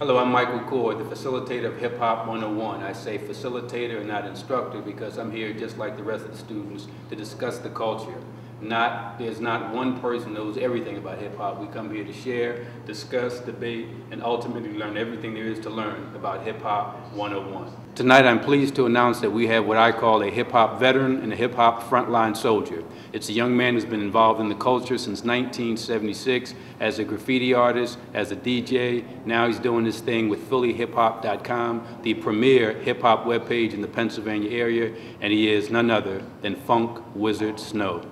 Hello, I'm Michael Coard, the facilitator of Hip Hop 101. I say facilitator and not instructor because I'm here just like the rest of the students to discuss the culture. There's not one person who knows everything about hip hop. We come here to share, discuss, debate, and ultimately learn everything there is to learn about Hip Hop 101. Tonight I'm pleased to announce that we have what I call a hip hop veteran and a hip hop frontline soldier. It's a young man who's been involved in the culture since 1976 as a graffiti artist, as a DJ. Now he's doing this thing with PhillyHipHop.com, the premier hip hop webpage in the Pennsylvania area, and he is none other than Funk Wizard Snow.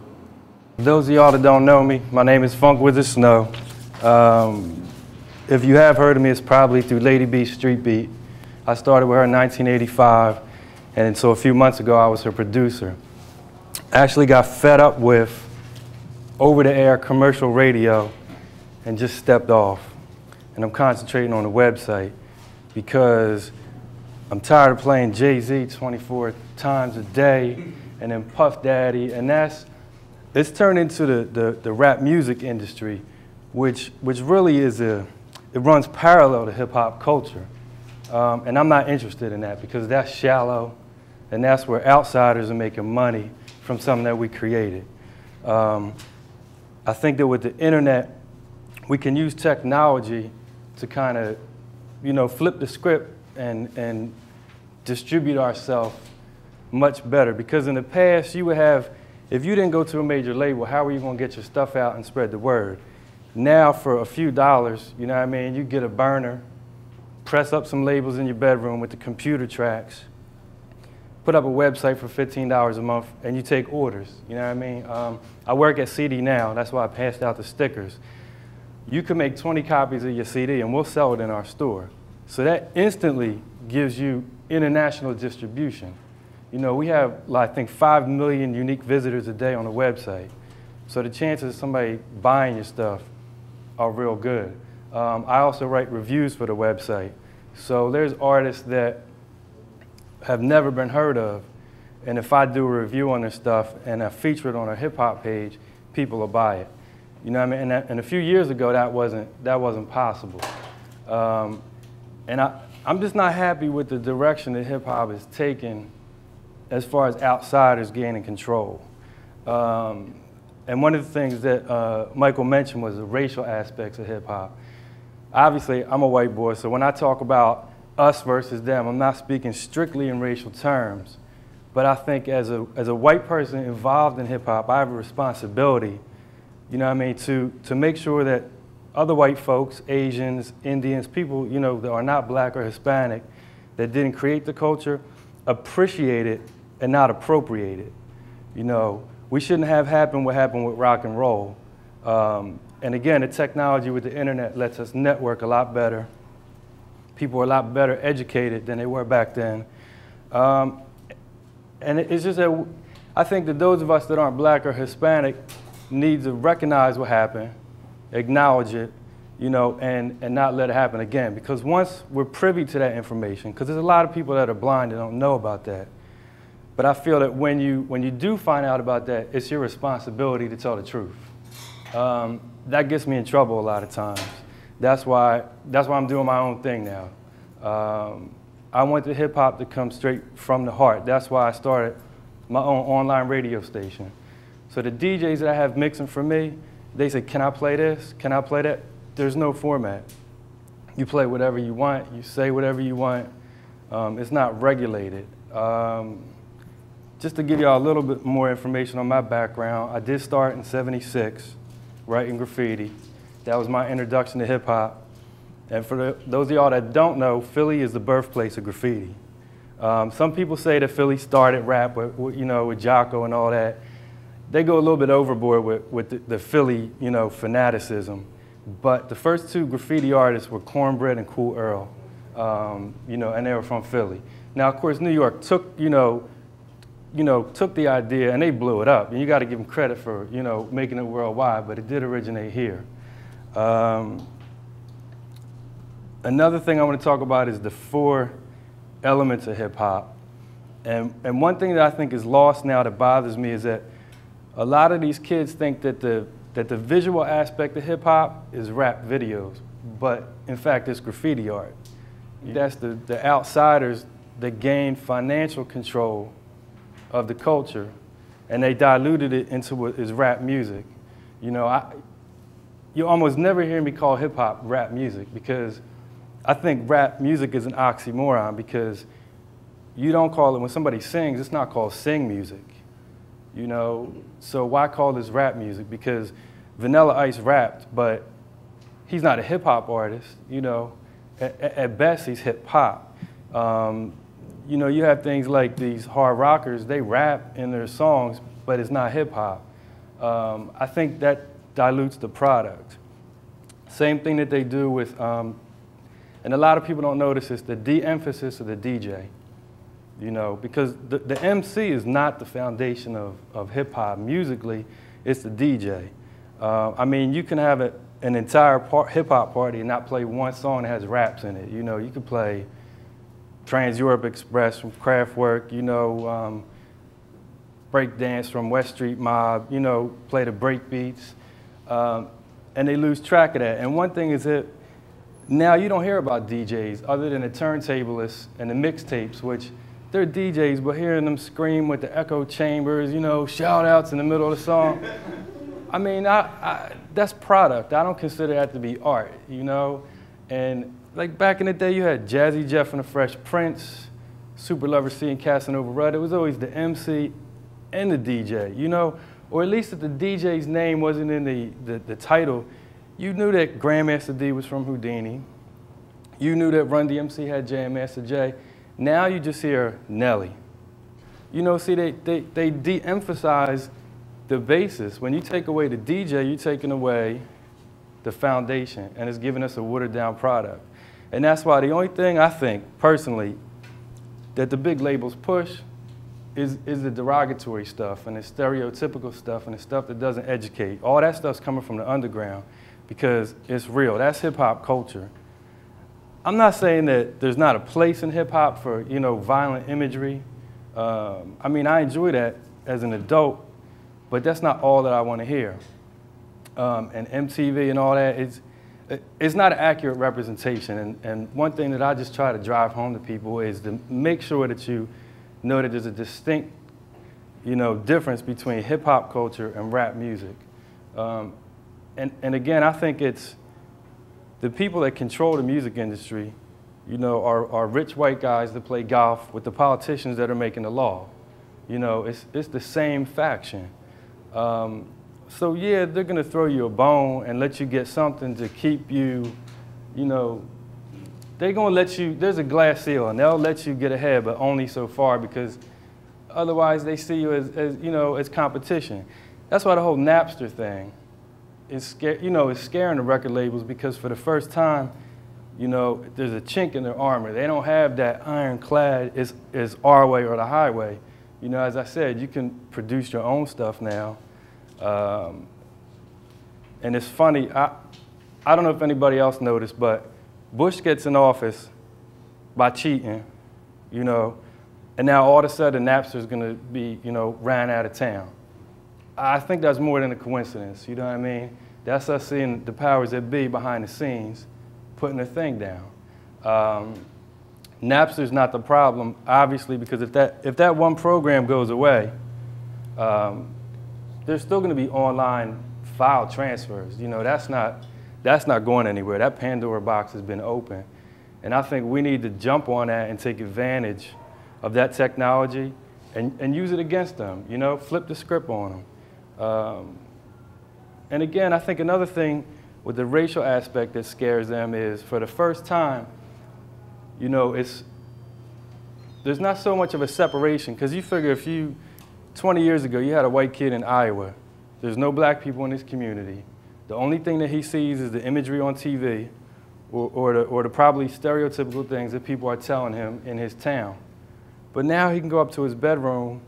Those of y'all that don't know me, my name is Funk Wizard Snow. If you have heard of me, it's probably through Lady B Street Beat. I started with her in 1985, and so a few months ago I was her producer. I actually got fed up with over-the-air commercial radio and just stepped off. And I'm concentrating on the website because I'm tired of playing Jay-Z 24 times a day and then Puff Daddy, and it's turned into the rap music industry, which really it runs parallel to hip-hop culture. And I'm not interested in that because that's shallow, and that's where outsiders are making money from something that we created. I think that with the internet, we can use technology to kind of, flip the script and distribute ourselves much better. Because in the past, you would have, if you didn't go to a major label, how were you going to get your stuff out and spread the word? Now, for a few dollars, you know what I mean, you get a burner, press up some labels in your bedroom with the computer tracks, put up a website for $15 a month, and you take orders, you know what I mean? I work at CD Now, that's why I passed out the stickers. You can make 20 copies of your CD and we'll sell it in our store. So that instantly gives you international distribution. You know, we have, I think, 5 million unique visitors a day on the website. So the chances of somebody buying your stuff are real good. I also write reviews for the website. So there's artists that have never been heard of, and if I do a review on their stuff and I feature it on a hip hop page, people will buy it. You know what I mean? And a few years ago, that wasn't possible. And I'm just not happy with the direction that hip hop is taking as far as outsiders gaining control. And one of the things that Michael mentioned was the racial aspects of hip hop. Obviously, I'm a white boy, so when I talk about us versus them, I'm not speaking strictly in racial terms. But I think as a white person involved in hip hop, I have a responsibility, you know what I mean, to make sure that other white folks, Asians, Indians, people, you know, that are not black or Hispanic, that didn't create the culture, appreciate it and not appropriate it. You know, we shouldn't have happened what happened with rock and roll. And again, the technology with the internet lets us network a lot better. People are a lot better educated than they were back then. And it's just that I think that those of us that aren't black or Hispanic need to recognize what happened, acknowledge it, you know, and not let it happen again. Because once we're privy to that information, because there's a lot of people that are blind and don't know about that. But I feel that when you do find out about that, it's your responsibility to tell the truth. That gets me in trouble a lot of times. That's why I'm doing my own thing now. I want the hip hop to come straight from the heart. That's why I started my own online radio station. So the DJs that I have mixing for me, they say, can I play this? Can I play that? There's no format. You play whatever you want, you say whatever you want. It's not regulated. Just to give y'all a little bit more information on my background, I did start in '76, writing graffiti. That was my introduction to hip hop. And for those of y'all that don't know, Philly is the birthplace of graffiti. Some people say that Philly started rap with, you know, with Jocko and all that. They go a little bit overboard with the Philly, you know, fanaticism. But the first two graffiti artists were Cornbread and Cool Earl, you know, and they were from Philly. Now, of course, New York took the idea and they blew it up. And you got to give them credit for, you know, making it worldwide, but it did originate here. Another thing I want to talk about is the 4 elements of hip hop. And one thing that I think is lost now that bothers me is that a lot of these kids think that the visual aspect of hip hop is rap videos. but in fact it's graffiti art. That's the outsiders that gained financial control of the culture, and they diluted it into what is rap music. You know, you almost never hear me call hip hop rap music, because I think rap music is an oxymoron, because you don't call it, when somebody sings, it's not called sing music. You know, so why call this rap music? Because Vanilla Ice rapped, but he's not a hip hop artist, you know. At best, he's hip hop. You know, you have things like these hard rockers, they rap in their songs, but it's not hip hop. I think that dilutes the product. Same thing that they do with, and a lot of people don't notice this, the de-emphasis of the DJ. You know, because the MC is not the foundation of hip hop. Musically, it's the DJ. I mean, you can have an entire hip hop party and not play one song that has raps in it. You know, you could play Trans Europe Express from Kraftwerk, you know, break dance from West Street Mob, you know, play the break beats, and they lose track of that. And one thing is that now you don't hear about DJs other than the turntablists and the mixtapes, which they're DJs, but hearing them scream with the echo chambers, you know, shout outs in the middle of the song. I mean, that's product. I don't consider that to be art, you know? And like back in the day, you had Jazzy Jeff and the Fresh Prince, Super Lover C and Casanova Rudd. It was always the MC and the DJ, you know? Or at least if the DJ's name wasn't in the title, you knew that Grandmaster D was from Houdini. You knew that Run DMC had Jam Master Jay. Now you just hear Nelly. You know, see, they de-emphasize the basis. When you take away the DJ, you're taking away the foundation, and it's giving us a watered-down product. And that's why the only thing I think, personally, that the big labels push is the derogatory stuff and the stereotypical stuff and the stuff that doesn't educate. All that stuff's coming from the underground because it's real. That's hip-hop culture. I'm not saying that there's not a place in hip-hop for, you know, violent imagery. I mean, I enjoy that as an adult, but that's not all that I want to hear. And MTV and all that, it's not an accurate representation. And one thing that I just try to drive home to people is to make sure that you know that there's a distinct, you know, difference between hip-hop culture and rap music. And again, I think it's the people that control the music industry, you know, are rich white guys that play golf with the politicians that are making the law. You know, it's the same faction. So yeah, they're gonna throw you a bone and let you get something to keep you, you know, they're gonna let you, there's a glass ceiling, they'll let you get ahead, but only so far, because otherwise they see you as you know, as competition. That's why the whole Napster thing is you know, it's scaring the record labels, because for the first time, you know, there's a chink in their armor. They don't have that ironclad, is our way or the highway. You know, as I said, you can produce your own stuff now. And it's funny, I don't know if anybody else noticed, but Bush gets in office by cheating, you know, and now all of a sudden Napster's gonna be, you know, ran out of town. I think that's more than a coincidence, you know what I mean? That's us seeing the powers that be behind the scenes putting the thing down. Napster's not the problem, obviously, because if that one program goes away, there's still going to be online file transfers. You know, that's not going anywhere. That Pandora box has been open, and I think we need to jump on that and take advantage of that technology and use it against them. You know, flip the script on them. And again, I think another thing with the racial aspect that scares them is, for the first time, you know, there's not so much of a separation, because you figure if 20 years ago, you had a white kid in Iowa. There's no black people in this community. The only thing that he sees is the imagery on TV or the probably stereotypical things that people are telling him in his town. But now he can go up to his bedroom.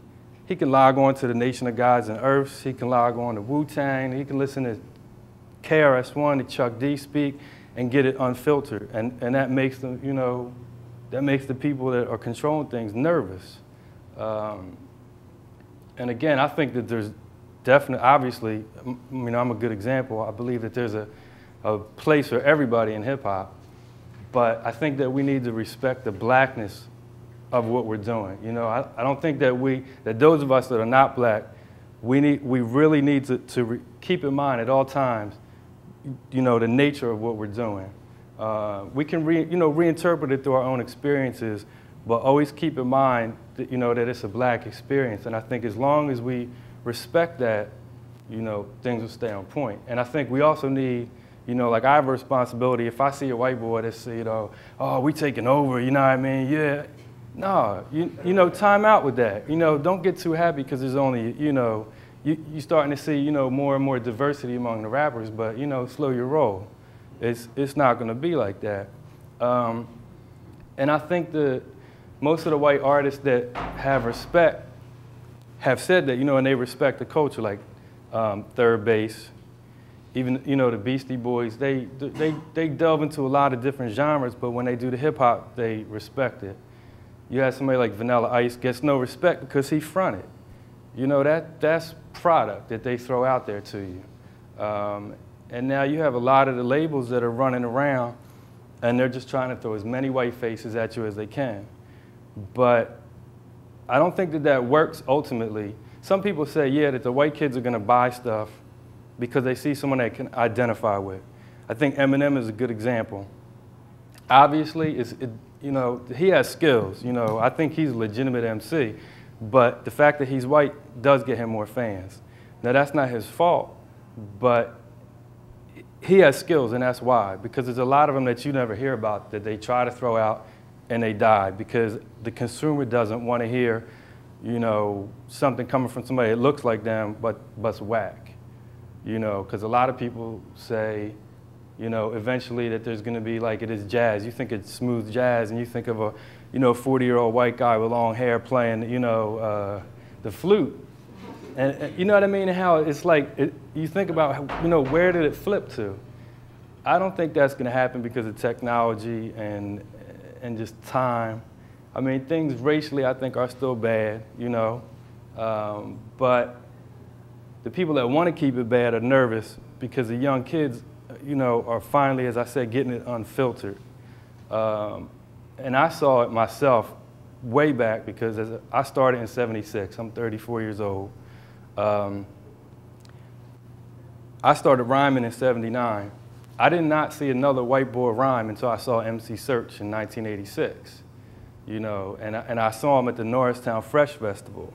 He can log on to the Nation of Gods and Earths. He can log on to Wu-Tang. He can listen to KRS-One, to Chuck D speak, and get it unfiltered. And that makes them, you know, that makes the people that are controlling things nervous. And again, I think that there's definitely, obviously, you know, I'm a good example. I believe that there's a a place for everybody in hip hop. But I think that we need to respect the blackness of what we're doing. You know, I don't think that those of us that are not black, we really need to keep in mind at all times, you know, the nature of what we're doing. We can reinterpret it through our own experiences, but always keep in mind that, you know, that it's a black experience. And I think as long as we respect that, you know, things will stay on point. And I think we also need, you know, like I have a responsibility. If I see a white boy that say, you know, oh, we taking over, you know what I mean? Yeah. No, you know, time out with that. You know, don't get too happy because there's only, you know, you're starting to see, you know, more and more diversity among the rappers, but, you know, slow your roll. It's not going to be like that. And I think that most of the white artists that have respect have said that, you know, and they respect the culture, like Third Base, even, you know, the Beastie Boys, they delve into a lot of different genres, but when they do the hip hop, they respect it. You have somebody like Vanilla Ice gets no respect because he fronted. You know, that's product that they throw out there to you. And now you have a lot of the labels that are running around and they're just trying to throw as many white faces at you as they can. But I don't think that works ultimately. Some people say, yeah, that the white kids are going to buy stuff because they see someone they can identify with. I think Eminem is a good example. Obviously, you know, he has skills. You know, I think he's a legitimate MC, but the fact that he's white does get him more fans. Now, that's not his fault, but he has skills, and that's why. Because there's a lot of them that you never hear about that they try to throw out and they die because the consumer doesn't want to hear, you know, something coming from somebody that looks like them but's whack. You know, because a lot of people say, you know, eventually that there's going to be like it is jazz. You think it's smooth jazz, and you think of a, you know, 40-year-old white guy with long hair playing, you know, the flute. And you know what I mean? How it's like, you think about, you know, where did it flip to? I don't think that's going to happen because of technology and just time. I mean, things racially, I think, are still bad, you know. But the people that want to keep it bad are nervous because the young kids, you know, are finally, as I said, getting it unfiltered. And I saw it myself way back because I started in '76. I'm 34 years old. I started rhyming in '79. I did not see another white boy rhyme until I saw MC Search in 1986. You know, and I saw him at the Norristown Fresh Festival.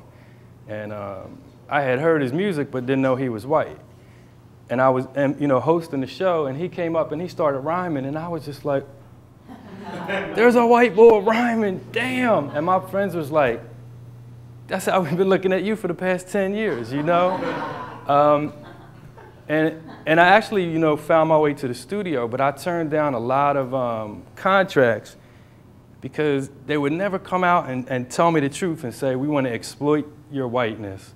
And I had heard his music but didn't know he was white. And I was, you know, hosting the show, and he came up and he started rhyming, and I was just like, there's a white boy rhyming, damn. And my friends was like, that's how we've been looking at you for the past 10 years, you know? And I actually, you know, found my way to the studio, but I turned down a lot of contracts because they would never come out and tell me the truth and say, we want to exploit your whiteness.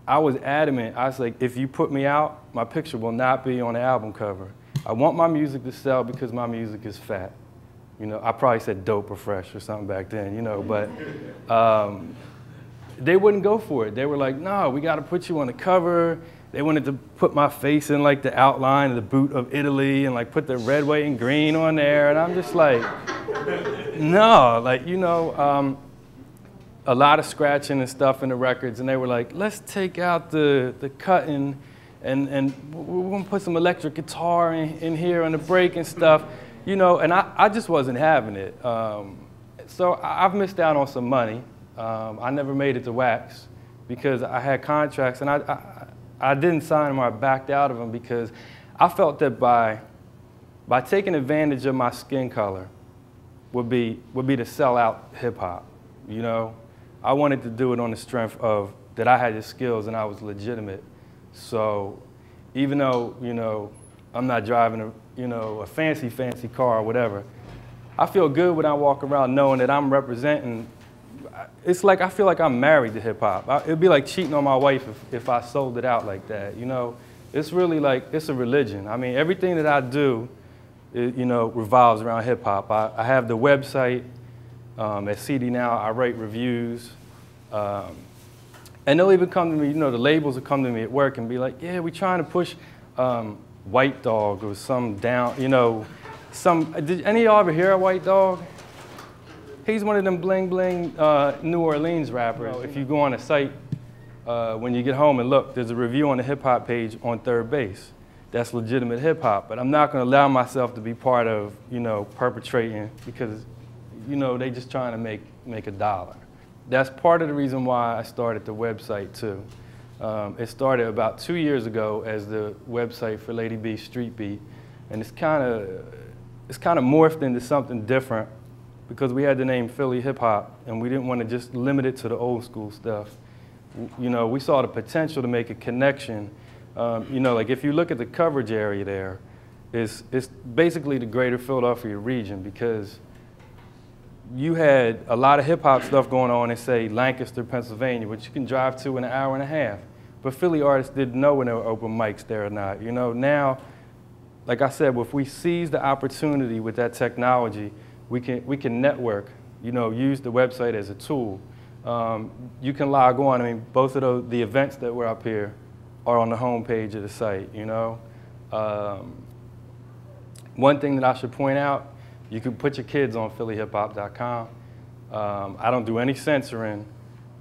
I was adamant. I was like, if you put me out, my picture will not be on the album cover. I want my music to sell because my music is fat. You know, I probably said dope or fresh or something back then, you know, but they wouldn't go for it. They were like, no, we got to put you on the cover. They wanted to put my face in like the outline of the boot of Italy and like put the red, white, and green on there. And I'm just like, no, like, you know, a lot of scratching and stuff in the records. And they were like, let's take out the cutting and we're going to put some electric guitar in here on the break and stuff. You know, and I just wasn't having it. So I've missed out on some money. I never made it to Wax because I had contracts and I didn't sign them or I backed out of them because I felt that by taking advantage of my skin color would be to sell out hip hop, you know? I wanted to do it on the strength of that I had the skills and I was legitimate. So even though, you know, I'm not driving a fancy car or whatever, I feel good when I walk around knowing that I'm representing. It's like I feel like I'm married to hip hop. It'd be like cheating on my wife if I sold it out like that. You know, it's really like, it's a religion. I mean, everything that I do, you know, revolves around hip hop. I have the website at CD Now. I write reviews. And they'll even come to me, you know, the labels will come to me at work and be like, yeah, we're trying to push White Dog or some down, you know, did any of y'all ever hear of White Dog? He's one of them bling bling New Orleans rappers. If you go on a site, when you get home and look, there's a review on the hip hop page on Third Base. That's legitimate hip hop, but I'm not gonna allow myself to be part of, you know, perpetrating because, you know, they just trying to make a dollar. That's part of the reason why I started the website too. It started about 2 years ago as the website for Lady B Street Beat, and it's kind of morphed into something different because we had the name Philly Hip Hop, and we didn't want to just limit it to the old school stuff. You know, we saw the potential to make a connection. You know, like if you look at the coverage area there, it's basically the greater Philadelphia region because you had a lot of hip hop stuff going on in, say, Lancaster, Pennsylvania, which you can drive to in an hour and a half. But Philly artists didn't know when there were open mics there or not. You know, now, like I said, if we seize the opportunity with that technology, we can network, you know, use the website as a tool. You can log on. I mean, both of the events that were up here are on the home page of the site, you know. One thing that I should point out, you can put your kids on phillyhiphop.com. I don't do any censoring,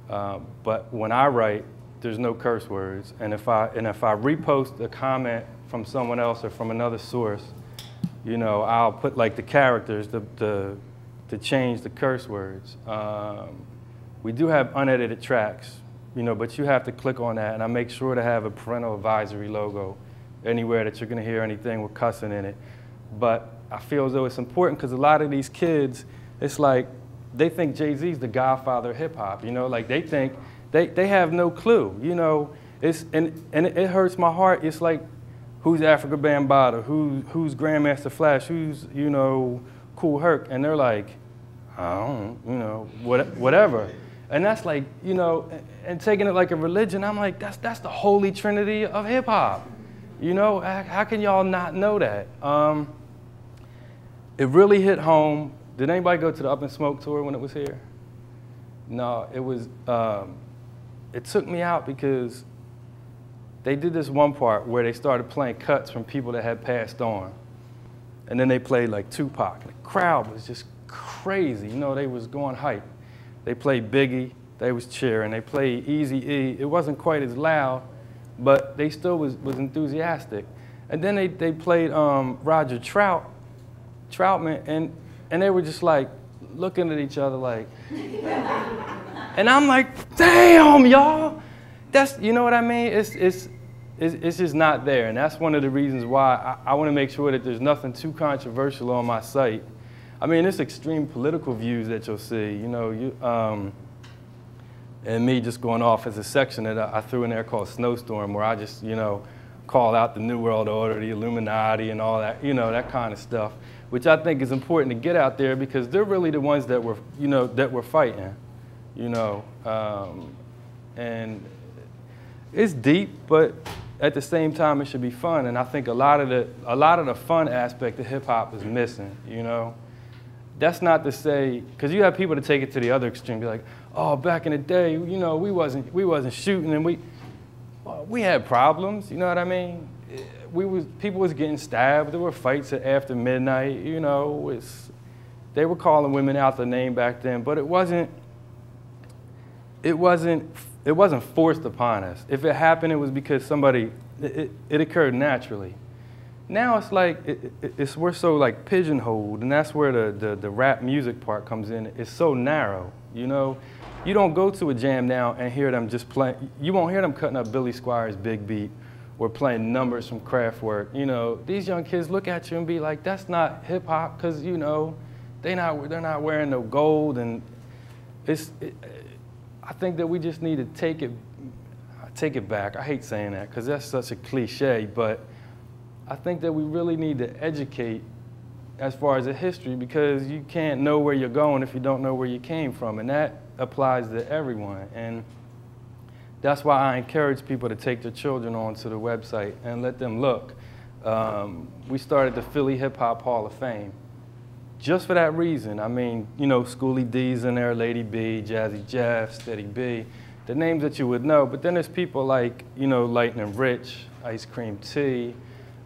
but when I write, there's no curse words. And if I repost a comment from someone else or from another source, you know, I'll put like the characters to change the curse words. We do have unedited tracks, you know, but you have to click on that, and I make sure to have a parental advisory logo anywhere that you're gonna hear anything with cussing in it. But I feel as though it's important because a lot of these kids, it's like, they think Jay-Z's the godfather of hip hop, you know, like they think, they have no clue, you know, and it hurts my heart. It's like, who's Africa Bambaataa, who's Grandmaster Flash, who's, you know, Kool Herc, and they're like, I don't, you know, whatever. And that's like, you know, and taking it like a religion, I'm like, that's the holy trinity of hip hop. You know, how can y'all not know that? It really hit home. Did anybody go to the Up in Smoke tour when it was here? No, it was, it took me out because they did this one part where they started playing cuts from people that had passed on. And then they played like Tupac. The crowd was just crazy. You know, they was going hype. They played Biggie, they was cheering. They played Eazy-E. It wasn't quite as loud, but they still was enthusiastic. And then they played Roger Troutman, and they were just like looking at each other like, and I'm like, damn, y'all. That's, you know what I mean? It's just not there, and that's one of the reasons why I want to make sure that there's nothing too controversial on my site. I mean, it's extreme political views that you'll see, you know, and me just going off as a section that I threw in there called Snowstorm, where I just, you know, call out the New World Order, the Illuminati, and all that, you know, that kind of stuff, which I think is important to get out there because they're really the ones that were, you know, that were fighting, you know, and it's deep, but at the same time, it should be fun, and I think a lot of the fun aspect of hip hop is missing, you know. That's not to say, because you have people to take it to the other extreme, be like, oh, back in the day, you know, we wasn't shooting, and we had problems, you know what I mean? People was getting stabbed. There were fights after midnight, you know. They were calling women out their name back then, but it wasn't forced upon us. If it happened, it was because it occurred naturally. Now it's like, we're so like pigeonholed, and that's where the rap music part comes in. It's so narrow, you know? You don't go to a jam now and hear them just playing, you won't hear them cutting up Billy Squires' Big Beat or playing numbers from Kraftwerk. You know, these young kids look at you and be like, that's not hip hop, because, you know, they're not wearing no gold, and I think that we just need to take it back. I hate saying that because that's such a cliche, but I think that we really need to educate as far as the history, because you can't know where you're going if you don't know where you came from, and that applies to everyone. And that's why I encourage people to take their children onto the website and let them look. We started the Philly Hip Hop Hall of Fame just for that reason. I mean, you know, Schoolie D's in there, Lady B, Jazzy Jeff, Steady B, the names that you would know. But then there's people like, you know, Lightning Rich, Ice Cream T,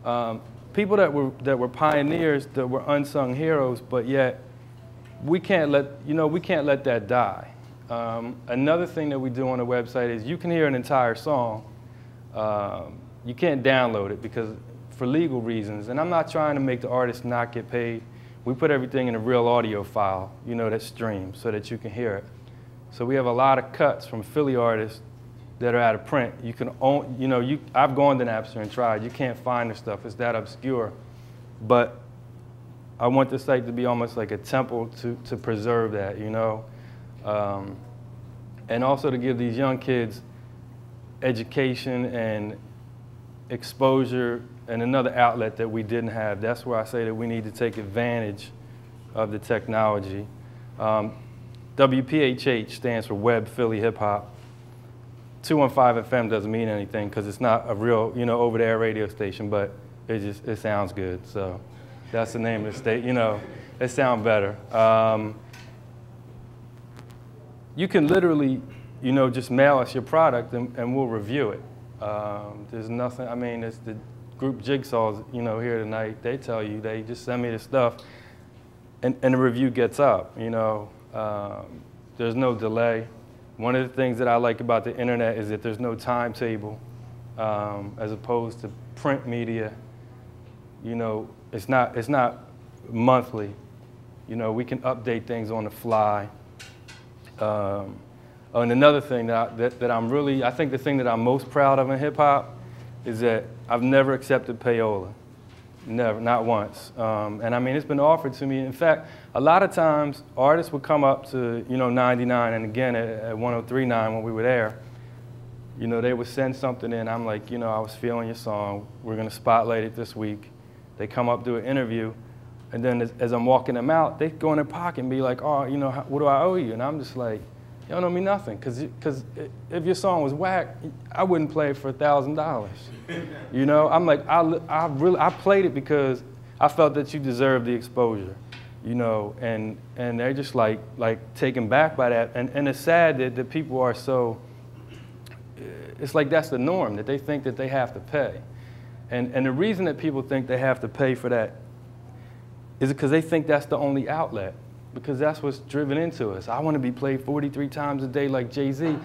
People that were pioneers, that were unsung heroes, but yet we can't let that die. Another thing that we do on the website is you can hear an entire song. You can't download it because for legal reasons, and I'm not trying to make the artist not get paid. We put everything in a real audio file, that streams so that you can hear it. So we have a lot of cuts from Philly artists that are out of print. You can own, I've gone to Napster and tried. You can't find the stuff. It's that obscure. But I want the site to be almost like a temple to preserve that, and also to give these young kids education and exposure and another outlet that we didn't have. That's where I say that we need to take advantage of the technology. WPHH stands for Web Philly Hip Hop. 215 FM doesn't mean anything because it's not a real, over-the-air radio station, but it sounds good. So that's the name of the state. It sounds better. You can literally, just mail us your product and we'll review it. There's nothing, it's the group Jigsaws, here tonight. They tell you, they just send me the stuff and the review gets up, There's no delay. One of the things that I like about the internet is that there's no timetable, as opposed to print media. It's not monthly. We can update things on the fly. And another thing that I'm really, I think the thing that I'm most proud of in hip hop is that I've never accepted payola. Never, not once. And it's been offered to me. In fact, a lot of times artists would come up to, 99 and again at 103.9 when we were there, they would send something in. I'm like, I was feeling your song. We're going to spotlight it this week. They come up, do an interview. And then as I'm walking them out, they go in their pocket and be like, oh, what do I owe you? And I'm just like, you don't owe me nothing. Because if your song was whack, I wouldn't play it for $1,000. I'm like, I played it because I felt that you deserved the exposure. And they're just like taken back by that. And it's sad that people are so, it's like that's the norm, that they think that they have to pay. And the reason that people think they have to pay for that is because they think that's the only outlet, because that's what's driven into us. I want to be played 43 times a day like Jay-Z.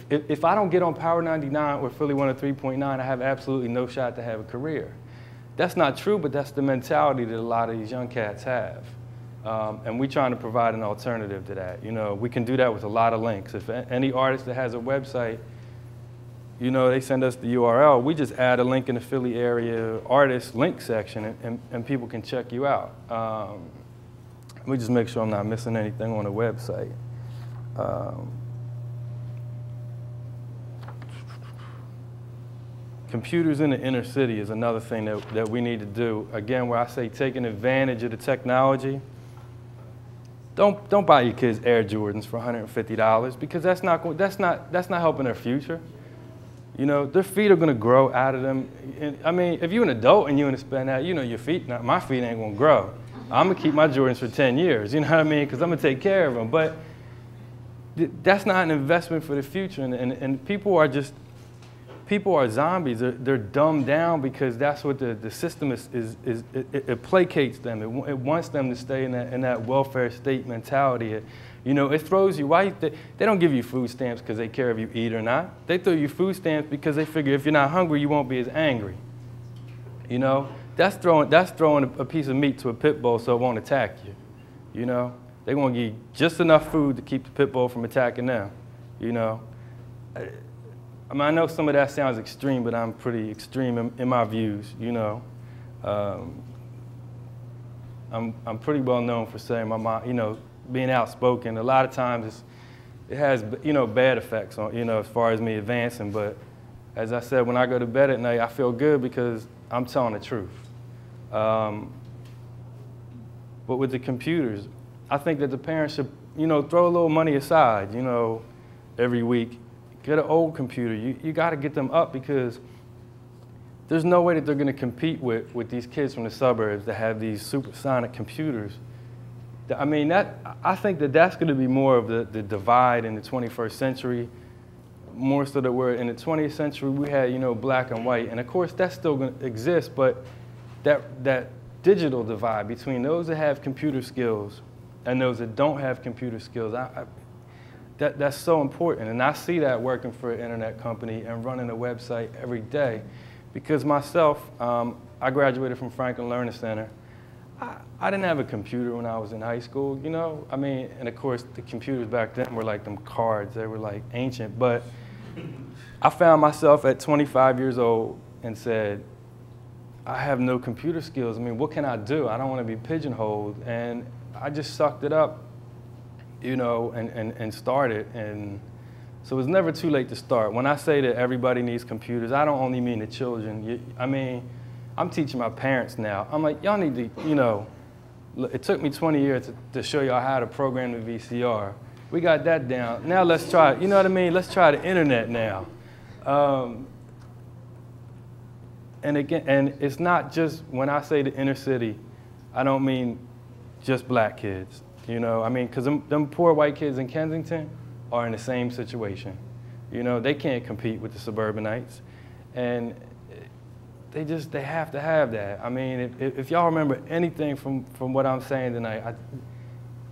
If I don't get on Power 99 or Philly 103.9, I have absolutely no shot to have a career. That's not true, but that's the mentality that a lot of these young cats have. And we're trying to provide an alternative to that. We can do that with a lot of links. If any artist that has a website, they send us the URL, we just add a link in the Philly area artist link section and people can check you out. Let me just make sure I'm not missing anything on the website. Computers in the inner city is another thing that we need to do. Again, where I say taking advantage of the technology. Don't buy your kids Air Jordans for $150 because that's not helping their future. Their feet are going to grow out of them. And, if you're an adult and you want to spend that, your feet, my feet ain't going to grow. I'm going to keep my Jordans for 10 years, because I'm going to take care of them. But that's not an investment for the future. And people are zombies. They're dumbed down because that's what the system it placates them. It wants them to stay in that welfare state mentality. It throws you. They don't give you food stamps because they care if you eat or not. They throw you food stamps because they figure if you're not hungry, you won't be as angry. That's throwing a piece of meat to a pit bull so it won't attack you. They want to give you just enough food to keep the pit bull from attacking them. I know some of that sounds extreme, but I'm pretty extreme in my views. I'm pretty well known for saying my mom, being outspoken. A lot of times it has bad effects on as far as me advancing. But as I said, when I go to bed at night, I feel good because I'm telling the truth. But with the computers, I think that the parents should throw a little money aside every week. Get an old computer. You got to get them up because there's no way that they're going to compete with these kids from the suburbs that have these supersonic computers. I think that's going to be more of the divide in the 21st century, more so that we're in the 20th century we had black and white, and of course that's still going to exist, but that digital divide between those that have computer skills and those that don't have computer skills, that's so important. And I see that working for an internet company and running a website every day. Because myself, I graduated from Franklin Learning Center. I didn't have a computer when I was in high school, you know? I mean, and of course, the computers back then were like them cards. They were like ancient. But I found myself at 25 years old and said, I have no computer skills. I mean, what can I do? I don't want to be pigeonholed. And I just sucked it up, you know, and started. And so it's never too late to start. When I say that everybody needs computers, I don't only mean the children. I mean, I'm teaching my parents now. I'm like, y'all need to, you know, it took me 20 years to show y'all how to program the VCR. We got that down. Now let's try it. You know what I mean? Let's try the internet now. And again, and it's not just, when I say the inner city, I don't mean just black kids. You know, I mean, because them poor white kids in Kensington are in the same situation. You know, they can't compete with the suburbanites. And they have to have that. I mean, if y'all remember anything from what I'm saying tonight,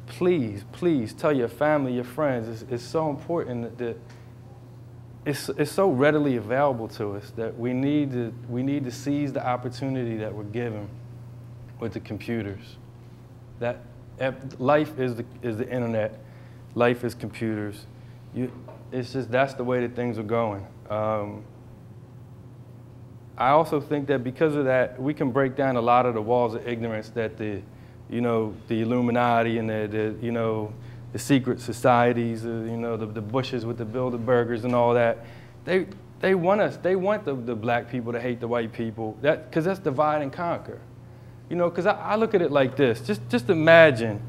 please tell your family, your friends. It's so important that it's so readily available to us that we need to seize the opportunity that we're given with the computers. That life is the internet, life is computers. It's just, that's the way that things are going. I also think that because of that, we can break down a lot of the walls of ignorance that the Illuminati and the secret societies, the Bushes with the Bilderbergers and all that. They want the black people to hate the white people. Because that's divide and conquer. You know, because I look at it like this. Just imagine,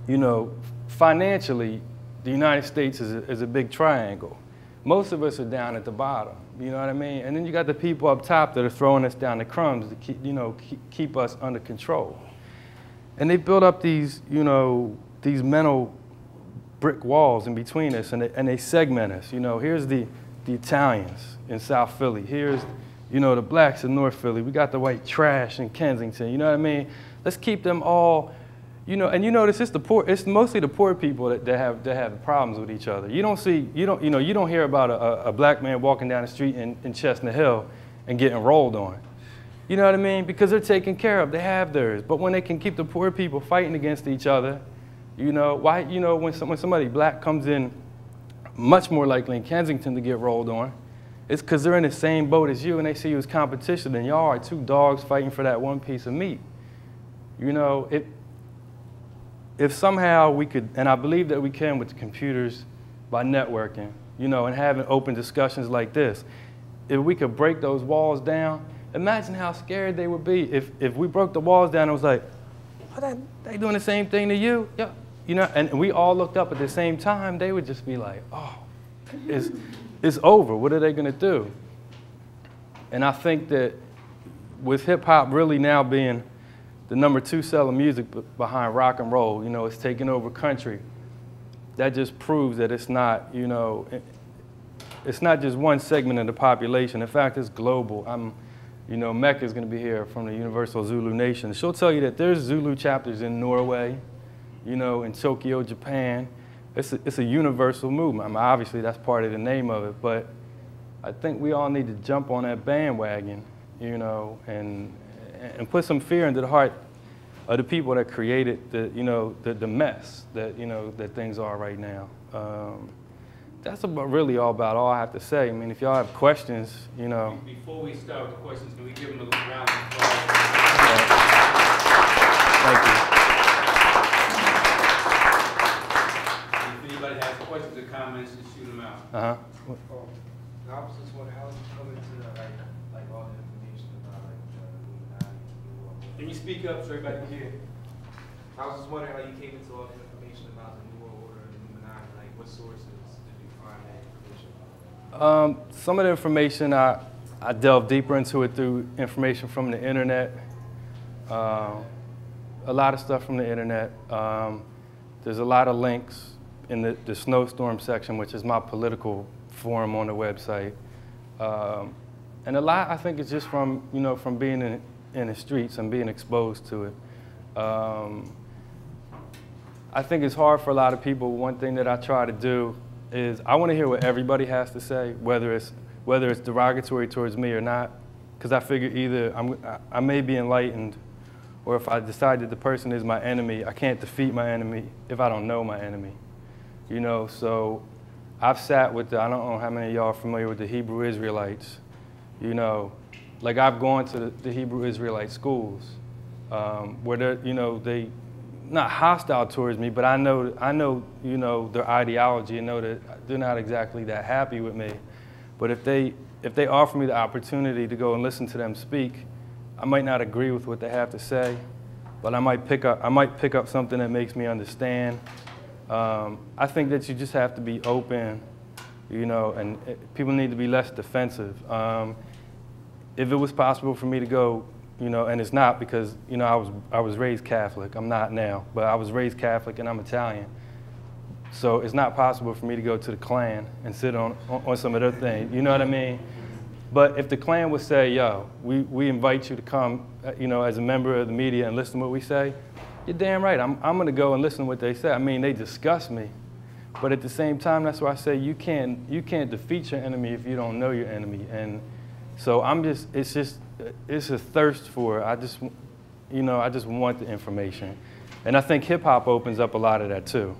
you know, financially, the United States is a big triangle. Most of us are down at the bottom, you know what I mean? And then you got the people up top that are throwing us down the crumbs to keep us under control. And they built up these, these mental brick walls in between us, and they segment us. You know, here's the Italians in South Philly. Here's, the blacks in North Philly. We got the white trash in Kensington, you know what I mean? Let's keep them all. And you notice it's mostly the poor people that have problems with each other. You don't hear about a black man walking down the street in Chestnut Hill and getting rolled on. You know what I mean? Because they're taken care of, they have theirs. But when they can keep the poor people fighting against each other, when somebody black comes in, much more likely in Kensington to get rolled on, it's because they're in the same boat as you and they see you as competition, and y'all are two dogs fighting for that one piece of meat. If somehow we could, and I believe that we can with the computers by networking, and having open discussions like this, if we could break those walls down, imagine how scared they would be if we broke the walls down and was like, oh, they doing the same thing to you? Yeah. And we all looked up at the same time, they would just be like, oh, it's over. What are they going to do? And I think that with hip-hop really now being the #2 selling music behind rock and roll, it's taking over country. That just proves that it's not, it's not just one segment of the population. In fact, it's global. Mecca's going to be here from the Universal Zulu Nation. She'll tell you that there's Zulu chapters in Norway, in Tokyo, Japan. It's a universal movement. I mean, obviously, that's part of the name of it, but I think we all need to jump on that bandwagon, and put some fear into the heart of the people that created the mess that things are right now. That's really all I have to say. I mean, if y'all have questions, Before we start with the questions, can we give them a round of applause? Thank you. If anybody has questions or comments, just shoot them out. Uh-huh. I was just wondering, how did you come into like all the information about Illuminati? Can you speak up so everybody can hear? I was just wondering how you came into all the information about the New World Order and Illuminati. Like, what sources did you find that information? Some of the information I delved deeper into it through information from the internet. A lot of stuff from the internet. There's a lot of links in the Snowstorm section, which is my political forum on the website. And a lot, I think, is just from, from being in the streets and being exposed to it. I think it's hard for a lot of people. One thing that I try to do is I want to hear what everybody has to say, whether it's derogatory towards me or not, because I figure either I may be enlightened, or if I decide that the person is my enemy, I can't defeat my enemy if I don't know my enemy. You know, so I've sat with I don't know how many of y'all are familiar with the Hebrew Israelites. You know, like I've gone to the Hebrew Israelite schools where they're, you know, they not hostile towards me, but I know, you know, their ideology and know that they're not exactly that happy with me. But if they offer me the opportunity to go and listen to them speak, I might not agree with what they have to say, but I might pick up something that makes me understand. I think that you just have to be open, you know, and people need to be less defensive. If it was possible for me to go, you know, and it's not because, you know, I was raised Catholic. I'm not now, but I was raised Catholic and I'm Italian. So it's not possible for me to go to the Klan and sit on some of their things. You know what I mean? But if the Klan would say, yo, we invite you to come, you know, as a member of the media and listen to what we say, you're damn right. I'm going to go and listen to what they say. I mean, they disgust me. But at the same time, that's why I say you can't defeat your enemy if you don't know your enemy. And so it's a thirst for it. I just want the information. And I think hip hop opens up a lot of that too.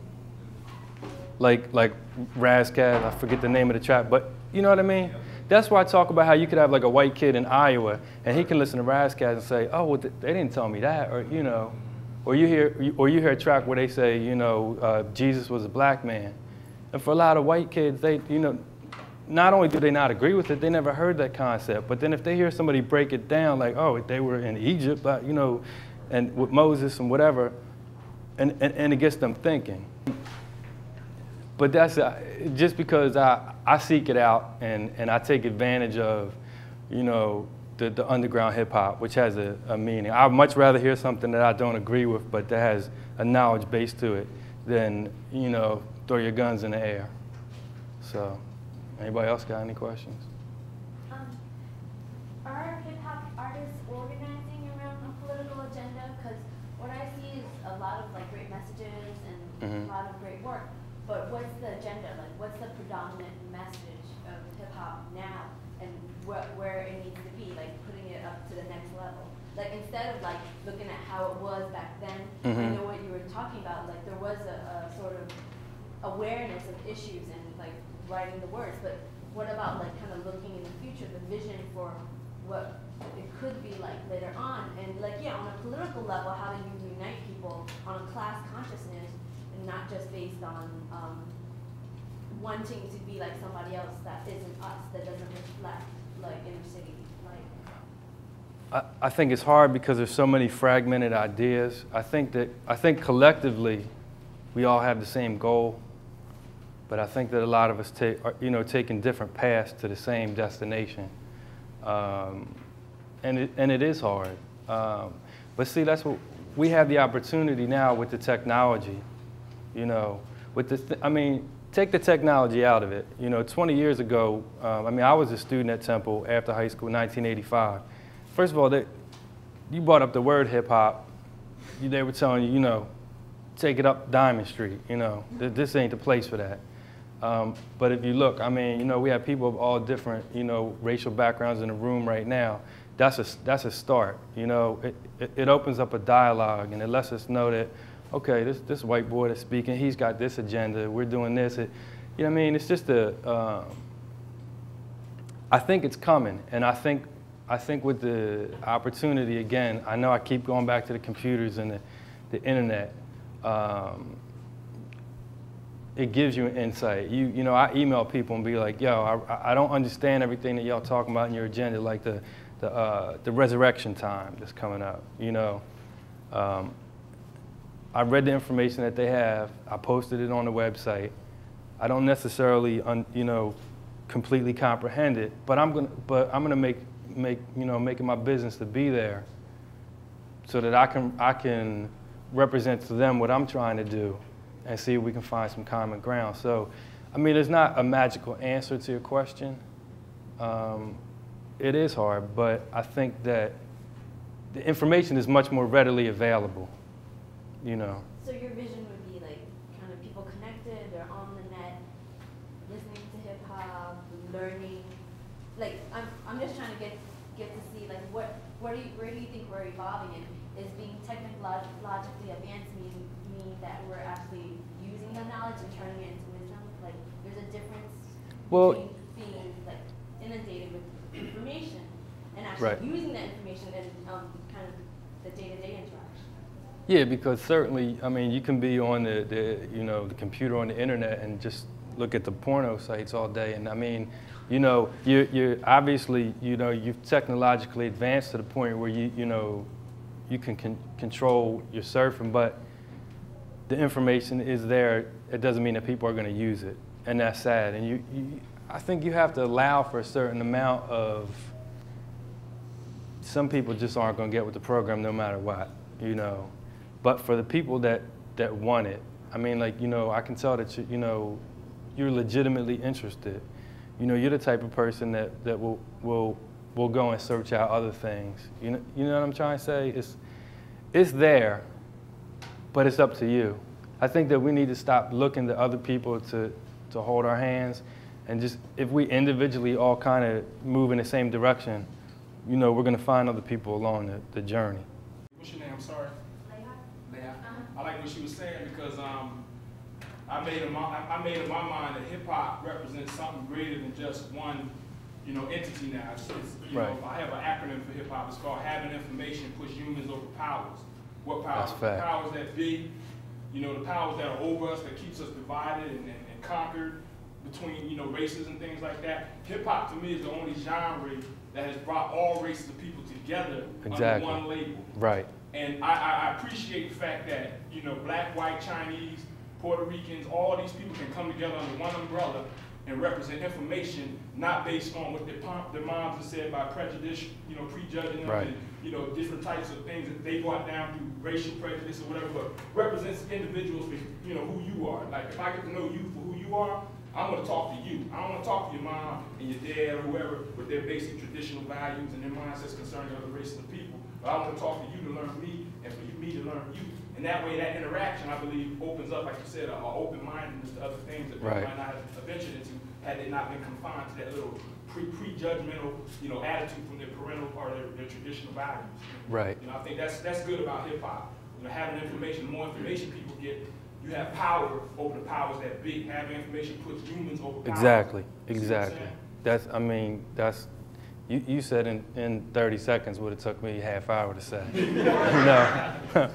Like Razzcast, I forget the name of the track, but you know what I mean? That's why I talk about how you could have like a white kid in Iowa and he can listen to Razzcast and say, oh, well, they didn't tell me that, or you know, or you hear a track where they say, you know, Jesus was a black man. And for a lot of white kids, they, you know, not only do they not agree with it, they never heard that concept. But then if they hear somebody break it down, like, oh, they were in Egypt, you know, and with Moses and whatever, and it gets them thinking. But that's just because I seek it out and I take advantage of, you know, the underground hip hop, which has a meaning. I'd much rather hear something that I don't agree with, but that has a knowledge base to it, than, you know, throw your guns in the air. So. Anybody else got any questions? Are hip-hop artists organizing around a political agenda? Because what I see is a lot of like great messages and a lot of great work, but what's the agenda? Like, what's the predominant message of hip-hop now, and where it needs to be, like putting it up to the next level? Like, instead of like looking at how it was back then, I know what you were talking about, like there was a sort of awareness of issues and like writing the words, but what about like kind of looking in the future, the vision for what it could be like later on, and like, yeah, on a political level, how do you unite people on a class consciousness and not just based on wanting to be like somebody else that isn't us, that doesn't reflect like inner city life? I think it's hard because there's so many fragmented ideas. I think collectively we all have the same goal. But I think that a lot of us taking different paths to the same destination, and it is hard. But see, that's what we have the opportunity now with the technology. You know, I mean, take the technology out of it. You know, 20 years ago, I mean, I was a student at Temple after high school in 1985. First of all, you brought up the word hip hop. They were telling you, you know, take it up Diamond Street. You know, this ain't the place for that. But if you look, I mean, you know, we have people of all different, you know, racial backgrounds in the room right now. That's a start. You know, it opens up a dialogue and it lets us know that, okay, this white boy that's speaking, he's got this agenda. We're doing this. You know what I mean? It's just I think it's coming, and I think with the opportunity again, I know I keep going back to the computers and the internet. It gives you an insight. You know, I email people and be like, yo, I don't understand everything that y'all talking about in your agenda, like the resurrection time that's coming up. You know, I read the information that they have. I posted it on the website. I don't necessarily, you know, completely comprehend it, but I'm gonna make it my business to be there, so that I can represent to them what I'm trying to do, and see if we can find some common ground. So, I mean, there's not a magical answer to your question. It is hard, but I think that the information is much more readily available, you know. So your vision would be like kind of people connected, they're on the net, listening to hip hop, learning. Like I'm just trying to get to see like where do you think we're evolving in? Is being technologically advanced mean that we're actually using the knowledge and turning it into wisdom? Like there's a difference between being like inundated with information and actually using that information in kind of the day-to-day interaction. Yeah, because certainly, I mean, you can be on the computer on the internet and just look at the porno sites all day, and I mean, you know, you're obviously, you know, you've technologically advanced to the point where you can control your surfing, but the information is there. It doesn't mean that people are going to use it, and that's sad. And I think you have to allow for a certain amount of. Some people just aren't going to get with the program no matter what, you know. But for the people that want it, I mean, like, you know, I can tell that you're legitimately interested. You know, you're the type of person that will go and search out other things. You know what I'm trying to say? It's there, but it's up to you. I think that we need to stop looking to other people to hold our hands, and just if we individually all kind of move in the same direction, you know, we're going to find other people along the journey. What's your name? I'm sorry. Leah. I like what she was saying because I made in my mind that hip hop represents something greater than just one, you know, entity now. It's you know, I have an acronym for hip hop. It's called having information push humans over powers. What powers? The powers that be, you know, the powers that are over us, that keeps us divided and conquered between, you know, races and things like that. Hip hop to me is the only genre that has brought all races of people together under one label. Right. And I appreciate the fact that, you know, black, white, Chinese, Puerto Ricans, all these people can come together under one umbrella and represent information not based on what their moms have said by prejudice, you know, prejudging them, and, you know, different types of things that they brought down through racial prejudice or whatever, but represents individuals for, you know, who you are. Like, if I get to know you for who you are, I'm going to talk to you. I don't want to talk to your mom and your dad or whoever with their basic traditional values and their mindsets concerning other races of people. But I want to talk to you to learn me and for me to learn you. And that way, that interaction, I believe, opens up, like you said, an open-mindedness to other things that people might not have ventured into had they not been confined to that little prejudgmental, you know, attitude from their parental or their traditional values. Right. You know, I think that's good about hip-hop. You know, having information, the more information people get, you have power over the powers that be. Having information puts humans over powers. Exactly. That's, I mean, that's, you said in 30 seconds what it took me a half hour to say. No.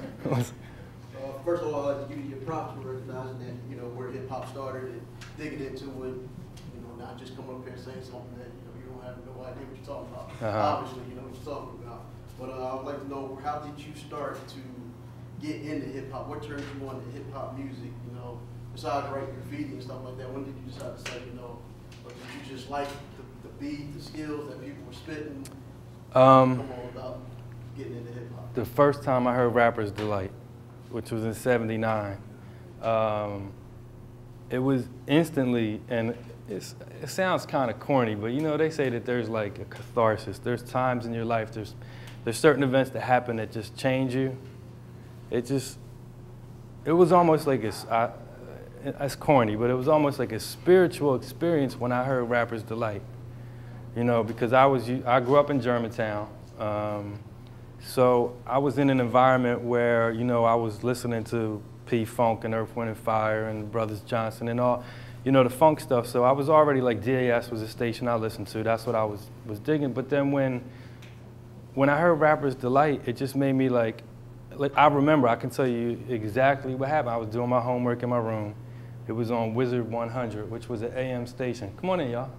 First of all, I'd like to give you your props for recognizing that, you know, where hip hop started and digging into it, you know, not just coming up here and saying something that, you know, you don't have no idea what you're talking about. Obviously, you know what you're talking about. But I would like to know, how did you start to get into hip hop? What turned you on to hip hop music, you know, besides writing graffiti and stuff like that? When did you decide to say, you know, or did you just like the beat, the skills that people were spitting? Come on, about getting into hip hop. The first time I heard Rapper's Delight, which was in '79, it was instantly, and it sounds kind of corny, but you know, they say that there's like a catharsis. There's times in your life, there's certain events that happen that just change you. It was almost like it's corny, but it was almost like a spiritual experience when I heard Rapper's Delight. You know, because I grew up in Germantown. So I was in an environment where, you know, I was listening to P-Funk and Earth, Wind & Fire and Brothers Johnson and all, you know, the funk stuff. So I was already like, DAS was a station I listened to. That's what I was digging. But then when I heard Rapper's Delight, it just made me like I remember, I can tell you exactly what happened. I was doing my homework in my room. It was on Wizard 100, which was an AM station. Come on in, y'all.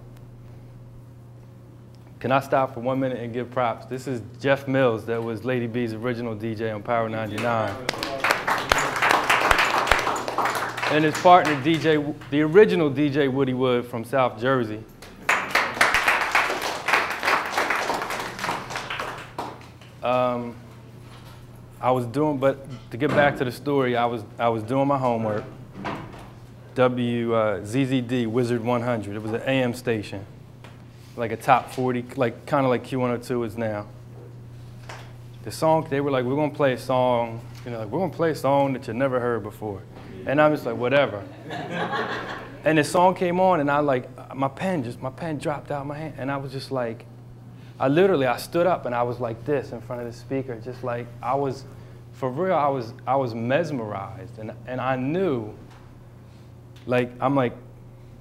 Can I stop for 1 minute and give props? This is Jeff Mills, that was Lady B's original DJ on Power 99. And his partner, the original DJ Woody Wood from South Jersey. I was doing, but to get back to the story, I was doing my homework. ZZD, Wizard 100. It was an AM station. Like a top 40, like kind of like Q102 is now. the song, they were like, we're gonna play a song, you know, like, we're gonna play a song that you never heard before. And I'm just like, whatever. And the song came on, and I like, my pen dropped out of my hand, and I was just like, I stood up and I was like this in front of the speaker, just like, for real, I was mesmerized, and I knew, like, I'm like,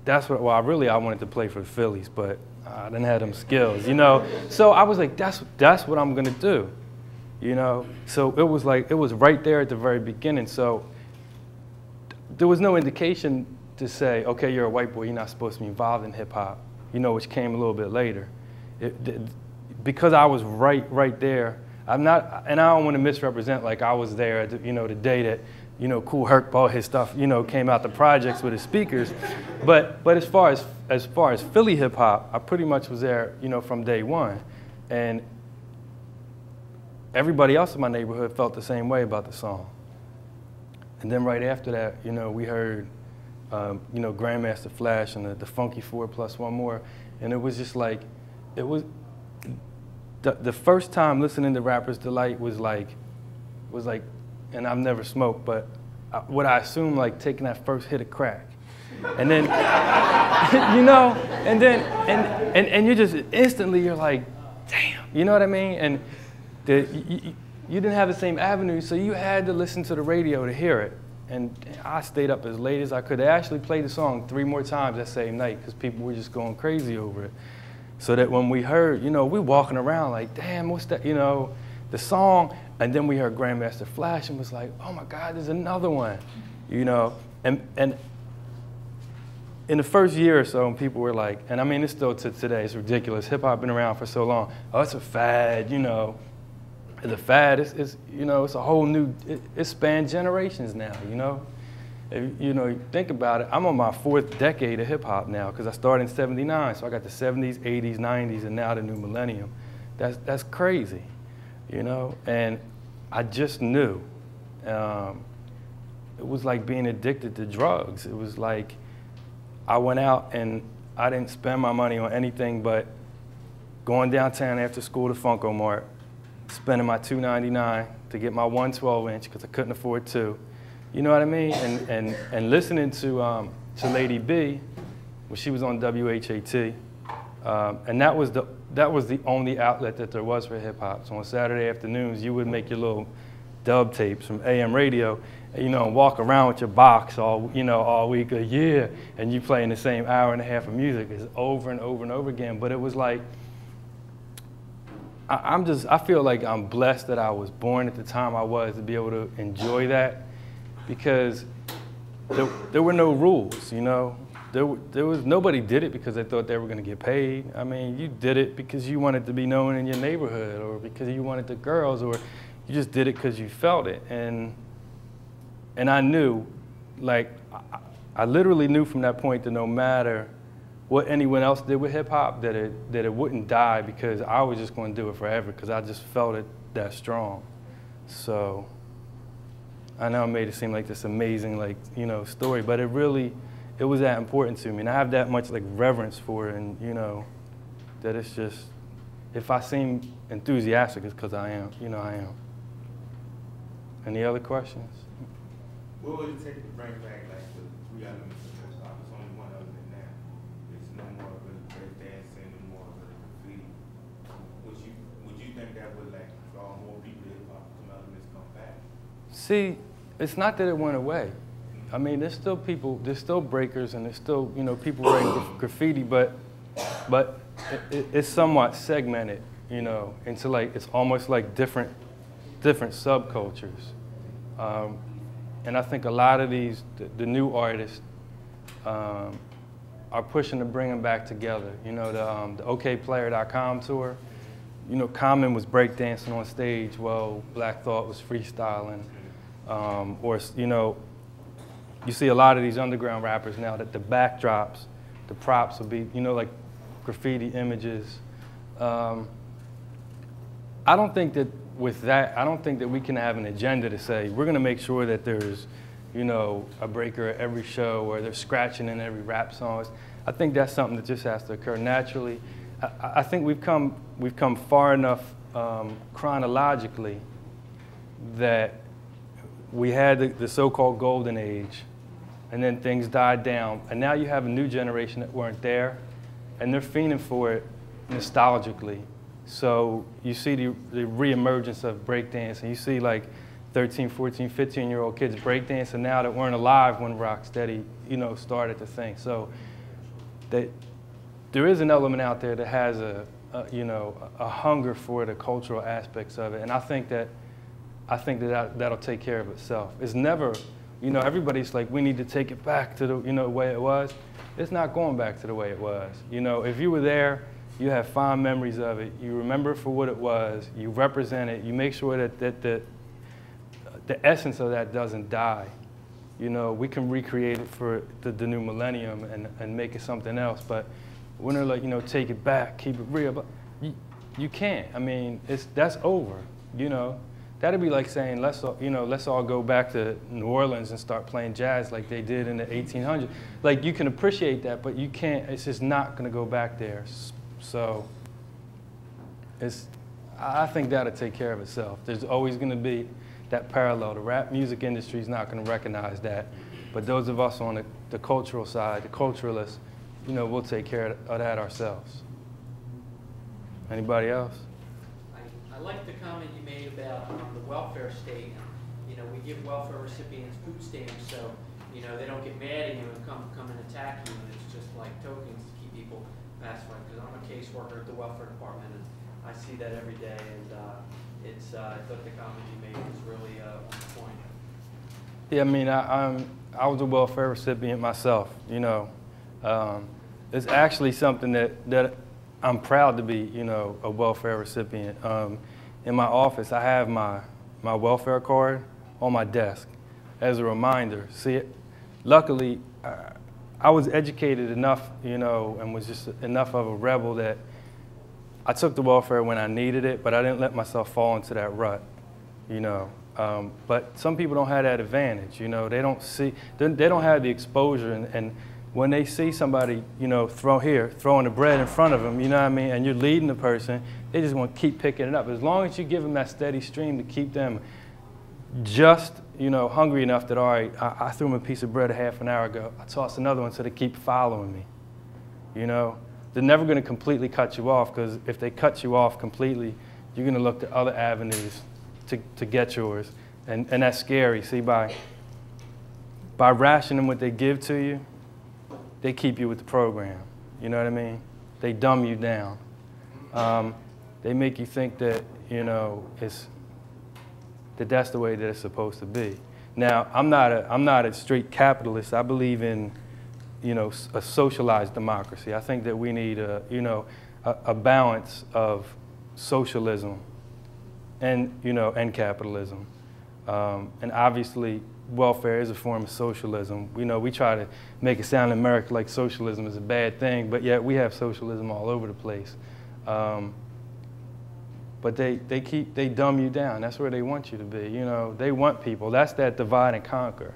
that's what, well, I wanted to play for the Phillies, but I didn't have them skills, you know? So I was like, that's what I'm gonna do, you know? So it was like, it was right there at the very beginning, so there was no indication to say, okay, you're a white boy, you're not supposed to be involved in hip hop, you know, which came a little bit later. Because I was right there, and I don't want to misrepresent like I was there, you know, the day that, you know, Kool Herc bought his stuff, you know, came out the projects with his speakers. But as far as Philly hip hop, I pretty much was there, you know, from day one. And everybody else in my neighborhood felt the same way about the song. And then right after that, you know, we heard, you know, Grandmaster Flash and the Funky 4 plus one more. And it was just like, it was, the first time listening to Rapper's Delight was like, and I've never smoked, but what I assume like taking that first hit of crack. And then, you know, and then, and you just instantly, you're like, damn, you know what I mean? And you didn't have the same avenue, so you had to listen to the radio to hear it. And I stayed up as late as I could. They actually played the song 3 more times that same night because people were just going crazy over it. So that when we heard, you know, we walking around like, damn, what's that, you know, the song. And then we heard Grandmaster Flash and was like, oh my God, there's another one, you know. And in the first year or so, people were like, and I mean, it's still to today, it's ridiculous. Hip hop been around for so long. Oh, it's a fad, you know. It's a fad, it's you know, it's a whole new, it spanned generations now, you know. If, you know, think about it, I'm on my 4th decade of hip hop now because I started in '79, so I got the 70s, 80s, 90s, and now the new millennium. That's crazy, you know, and I just knew. It was like being addicted to drugs. It was like I went out and I didn't spend my money on anything but going downtown after school to Funko Mart, spending my $2.99 to get my 112-inch because I couldn't afford 2. You know what I mean? And listening to Lady B when she was on WHAT, and that was the only outlet that there was for hip hop. So on Saturday afternoons, you would make your little dub tapes from AM radio, you know, and walk around with your box all week, and you playing the same hour and a half of music is over and over and over again. But it was like, I feel like I'm blessed that I was born at the time I was to be able to enjoy that, because there were no rules, you know. There was nobody did it because they thought they were going to get paid. I mean, you did it because you wanted to be known in your neighborhood, or because you wanted the girls, or you just did it because you felt it. And I knew, like, I literally knew from that point that no matter what anyone else did with hip hop, that it wouldn't die, because I was just going to do it forever because I just felt it that strong. So I know I made it seem like this amazing, like, you know, story, but it was that important to me, and I have that much like reverence for it, and you know, that it's just, if I seem enthusiastic, it's because I am, you know, I am. Any other questions? What would it take to bring back like the 3 elements of hip hop? It's only one element now. It's no more of the break dancing, no more of the graffiti. Would you think that would like draw more people to hip hop, some elements come back? See, it's not that it went away. I mean, there's still people, there's still breakers, and there's still, you know, people writing graffiti, but it's somewhat segmented, you know, into like, it's almost like different subcultures. And I think a lot of these, the new artists are pushing to bring them back together. You know, the OKPlayer.com tour, you know, Common was breakdancing on stage while Black Thought was freestyling. Or, you know, you see a lot of these underground rappers now that the backdrops, the props will be, you know, like graffiti images. I don't think that with that, I don't think that we can have an agenda to say, we're going to make sure that there's, you know, a breaker at every show, or they're scratching in every rap song. I think that's something that just has to occur naturally. I think we've come far enough chronologically that we had the so-called golden age, and then things died down, and now you have a new generation that weren't there, and they're fiending for it nostalgically. So you see the reemergence of breakdance, and you see like 13, 14, 15-year-old kids breakdancing now that weren't alive when Rocksteady, started the thing. So there is an element out there that has a hunger for the cultural aspects of it, and I think that'll take care of itself. It's never, everybody's like, we need to take it back to the way it was. It's not going back to the way it was. If you were there, you have fond memories of it. You remember it for what it was. You represent it. You make sure that the essence of that doesn't die. We can recreate it for the new millennium and make it something else. But when they're like, take it back, keep it real, but you can't. I mean, that's over. That'd be like saying let's all go back to New Orleans and start playing jazz like they did in the 1800s. Like, you can appreciate that, but you can't. It's just not going to go back there. So I think that'll take care of itself. There's always going to be that parallel. The rap music industry is not going to recognize that, but those of us on the cultural side, the culturalists, we'll take care of that ourselves. Anybody else? I like the comment you made about the welfare state. We give welfare recipients food stamps so, they don't get mad at you and come and attack you, and it's just like tokens to keep people pacified. Because I'm a caseworker at the welfare department, and I see that every day, and I thought the comment you made was really on point. Yeah, I mean, I was a welfare recipient myself, It's actually something that I'm proud to be, a welfare recipient. In my office, I have my welfare card on my desk as a reminder. See, luckily, I was educated enough, and was just enough of a rebel that I took the welfare when I needed it, but I didn't let myself fall into that rut, But some people don't have that advantage, they don't have the exposure, and when they see somebody, throwing the bread in front of them, and you're leading the person, they just want to keep picking it up. As long as you give them that steady stream to keep them just, hungry enough that, all right, I threw them a piece of bread a half an hour ago, I tossed another one so they keep following me, They're never going to completely cut you off, because if they cut you off completely, you're going to look to other avenues to get yours, and that's scary. See, by rationing what they give to you, they keep you with the program. You know what I mean? They dumb you down. They make you think that that's the way that it's supposed to be. Now, I'm not a straight capitalist. I believe in a socialized democracy. I think that we need a balance of socialism and capitalism. And obviously, welfare is a form of socialism. We try to make it sound in America like socialism is a bad thing, but yet we have socialism all over the place. But they dumb you down. That's where they want you to be. They want people. That's that divide and conquer.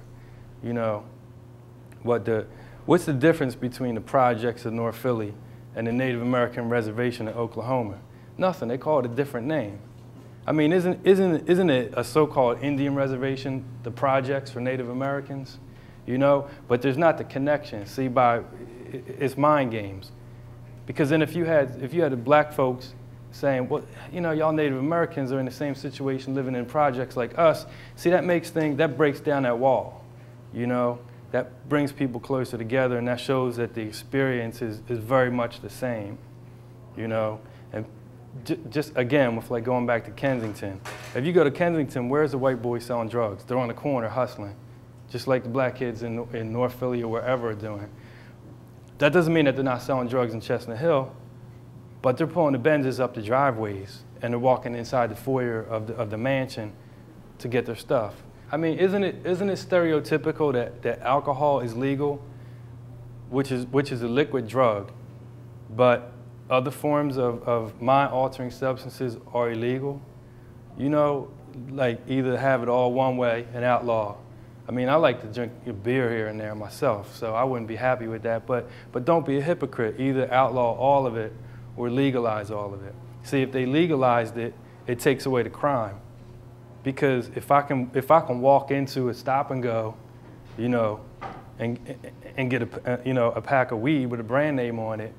What's the difference between the projects of North Philly and the Native American reservation in Oklahoma? Nothing. They call it a different name. I mean, isn't it a so-called Indian reservation, the projects for Native Americans? But there's not the connection. See, it's mind games. Because then if you had the black folks saying, well, y'all Native Americans are in the same situation living in projects like us, see, that breaks down that wall, That brings people closer together, and that shows that the experience is very much the same, And just again, with like going back to Kensington, if you go to Kensington, where's the white boys selling drugs? They're on the corner hustling, just like the black kids in North Philly or wherever are doing. That doesn't mean that they're not selling drugs in Chestnut Hill, but they're pulling the Benzes up the driveways, and they're walking inside the foyer of the mansion to get their stuff. I mean, isn't it stereotypical that alcohol is legal, which is a liquid drug, but other forms of mind-altering substances are illegal? Like either have it all one way and outlaw. I mean, I like to drink a beer here and there myself, so I wouldn't be happy with that. But don't be a hypocrite. Either outlaw all of it or legalize all of it. See, if they legalized it, it takes away the crime. Because if I can walk into a stop and go, you know, and get a pack of weed with a brand name on it,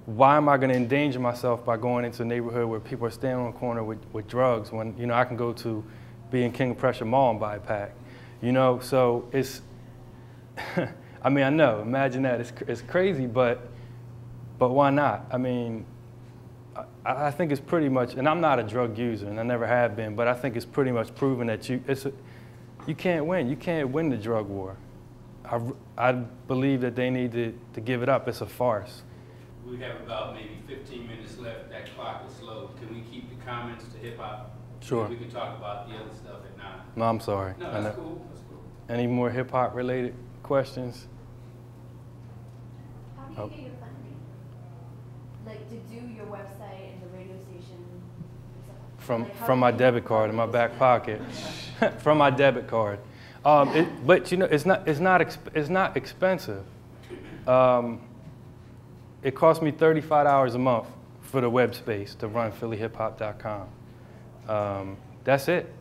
why am I going to endanger myself by going into a neighborhood where people are standing on the corner with drugs when, you know, I can go to be in King of Prussia Mall and buy a pack, you know? So it's, I mean, I know, imagine that, it's crazy, but why not? I mean, I think it's pretty much, and I'm not a drug user, and I never have been, but I think it's pretty much proven that you can't win. You can't win the drug war. I believe that they need to give it up. It's a farce. We have about maybe 15 minutes left. That clock is slow. Can we keep the comments to hip hop? Sure. We can talk about the other stuff at 9. No, I'm sorry. No, that's cool. That's cool. Any more hip hop related questions? How do you get your funding? Like to do your website and the radio station? From my debit card in my back pocket. From my debit card. But you know, it's not expensive. It cost me $35 a month for the web space to run phillyhiphop.com. That's it.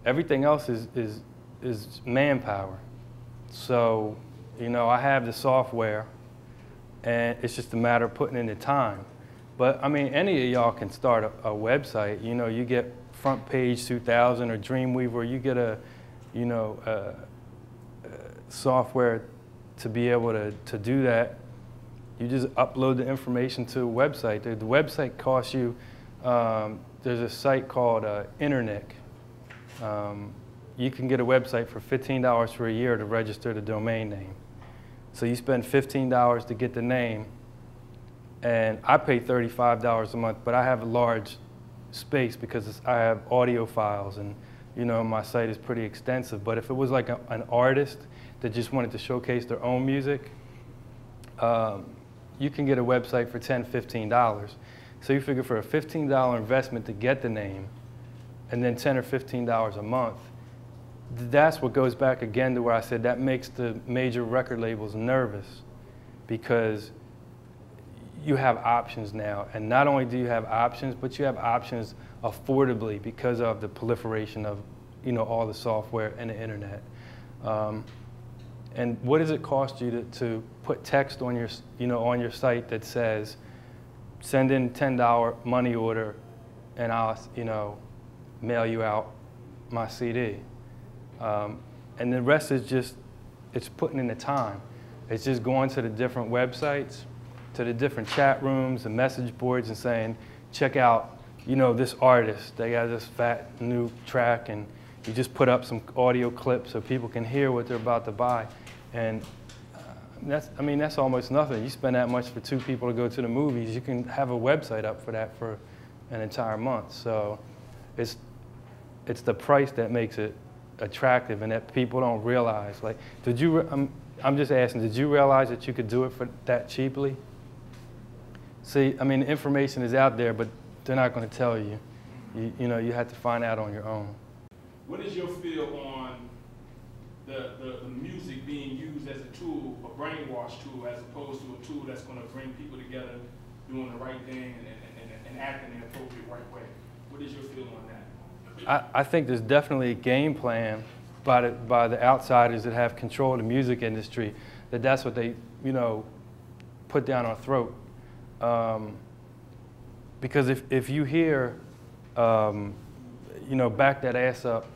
Everything else is manpower. So, you know, I have the software, and it's just a matter of putting in the time. But I mean, any of y'all can start a website. You know, you get Front Page 2000 or Dreamweaver, you get a software to be able to do that. You just upload the information to a website. The website costs you, there's a site called Internet. You can get a website for $15 for a year to register the domain name. So you spend $15 to get the name, and I pay $35 a month, but I have a large space because I have audio files, and you know, my site is pretty extensive. But if it was like an artist that just wanted to showcase their own music, you can get a website for $10, $15. So you figure for a $15 investment to get the name, and then $10 or $15 a month, that's what goes back again to where I said that makes the major record labels nervous, because you have options now. And not only do you have options, but you have options affordably because of the proliferation of, you know, all the software and the internet. And what does it cost you to put text on your, you know, on your site that says, send in $10 money order, and I'll, you know, mail you out my CD. And the rest is just, it's putting in the time. It's just going to the different websites, to the different chat rooms and message boards and saying, check out, you know, this artist. They got this fat new track, and you just put up some audio clips so people can hear what they're about to buy. And that's almost nothing. You spend that much for 2 people to go to the movies, you can have a website up for that for an entire month. So it's the price that makes it attractive and that people don't realize. Like, did you, I'm just asking, did you realize that you could do it for that cheaply? See, I mean, the information is out there, but they're not going to tell you. You know, you have to find out on your own. What is your feel on the music being used as a tool, a brainwash tool, as opposed to a tool that's going to bring people together, doing the right thing and acting in the appropriate right way? What is your feel on that? I think there's definitely a game plan by the outsiders that have control of the music industry, that's what they, you know, put down our throat. Because if you hear, you know, back that ass up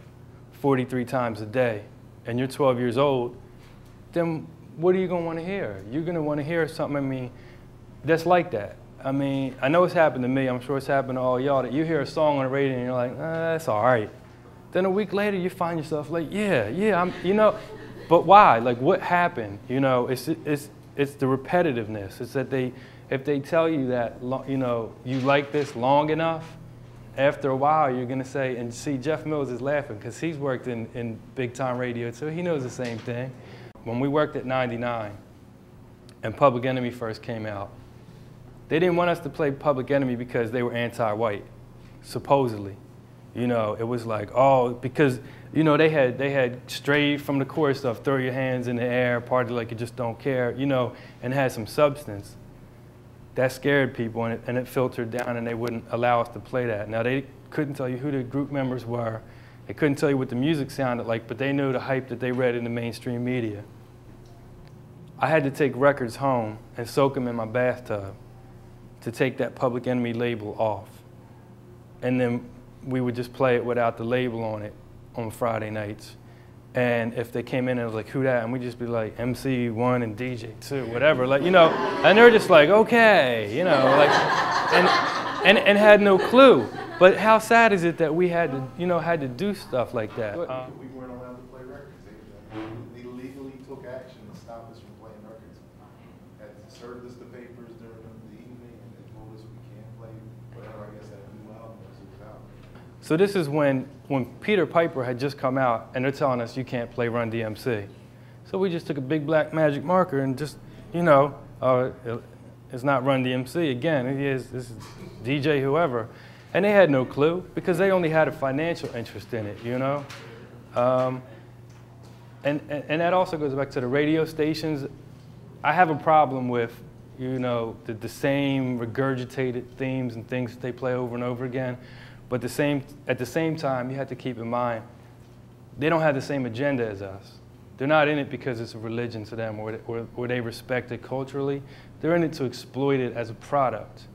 43 times a day, and you're 12 years old, then what are you going to want to hear? You're going to want to hear something, I mean, that's like that. I mean, I know it's happened to me. I'm sure it's happened to all y'all, that you hear a song on the radio and you're like, that's all right. Then a week later, you find yourself like, yeah, I'm, you know, but why? Like, what happened? You know, it's the repetitiveness. It's that if they tell you that, you know, you like this long enough, after a while, you're going to say, and see, Jeff Mills is laughing because he's worked in big-time radio, so he knows the same thing. When we worked at 99 and Public Enemy first came out, they didn't want us to play Public Enemy because they were anti-white, supposedly. You know, it was like, oh, because, you know, they had strayed from the core stuff, throw your hands in the air, party like you just don't care, you know, and had some substance. That scared people, and it filtered down, and they wouldn't allow us to play that. Now, they couldn't tell you who the group members were. They couldn't tell you what the music sounded like, but they knew the hype that they read in the mainstream media. I had to take records home and soak them in my bathtub to take that Public Enemy label off. And then we would just play it without the label on it on Friday nights. And if they came in and was like, who that? And we'd just be like, MC1 and DJ2, whatever, like, you know, and they're just like, okay, you know, like, and had no clue. But how sad is it that we had to, you know, had to do stuff like that? We weren't allowed to play records. They legally took action to stop us from playing records. Had served us the papers during the evening and they told us we can't play whatever, I guess, that new album was out. So this is when Peter Piper had just come out and they're telling us you can't play Run DMC. So we just took a big black magic marker and just, you know, it's not Run DMC again, this is DJ whoever. And they had no clue because they only had a financial interest in it, you know? And that also goes back to the radio stations. I have a problem with, you know, the same regurgitated themes and things that they play over and over again. But at the same time, you have to keep in mind, they don't have the same agenda as us. They're not in it because it's a religion to them or they respect it culturally. They're in it to exploit it as a product.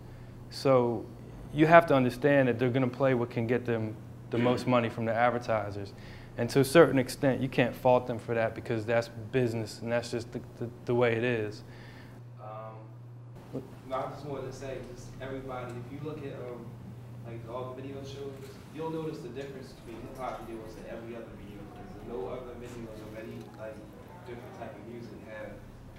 So you have to understand that they're going to play what can get them the most money from the advertisers. And to a certain extent, you can't fault them for that because that's business and that's just the way it is. No, I just wanted to say, just everybody, if you look at like all the video shows, you'll notice the difference between hip-hop videos and every other video, because no other videos of any like different type of music have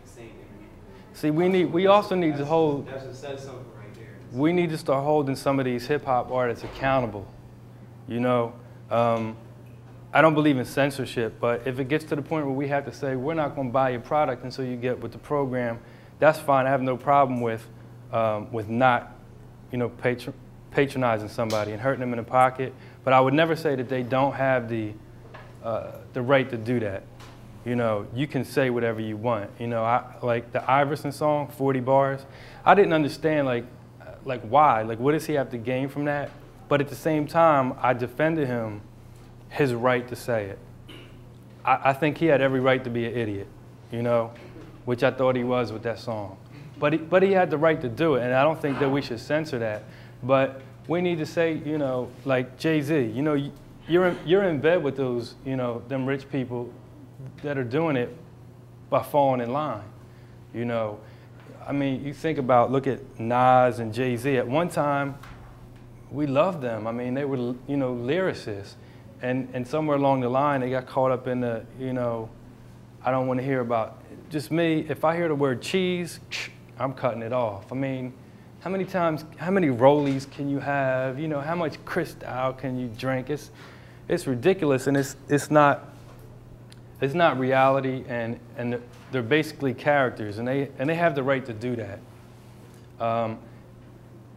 the same imagery. See, we also need to hold. That just says something right there. We need to start holding some of these hip-hop artists accountable. You know, I don't believe in censorship, but if it gets to the point where we have to say, we're not going to buy your product until you get with the program, that's fine. I have no problem with not, you know, patronizing somebody and hurting them in the pocket. But I would never say that they don't have the right to do that. You know, you can say whatever you want. You know, like the Iverson song, 40 bars, I didn't understand, like why? Like, what does he have to gain from that? But at the same time, I defended him, his right to say it. I think he had every right to be an idiot, you know, which I thought he was with that song. But he had the right to do it, and I don't think that we should censor that. But we need to say, you know, like Jay-Z, you know, you're in bed with those, you know, them rich people that are doing it by falling in line, you know. I mean, you think about, look at Nas and Jay-Z. At one time, we loved them. I mean, they were, you know, lyricists. And somewhere along the line, they got caught up in the, you know, I don't want to hear about, just me, if I hear the word cheese, I'm cutting it off. I mean, how many rollies can you have? You know, how much Cristal can you drink? It's ridiculous, and it's not reality, and they're basically characters, and they have the right to do that.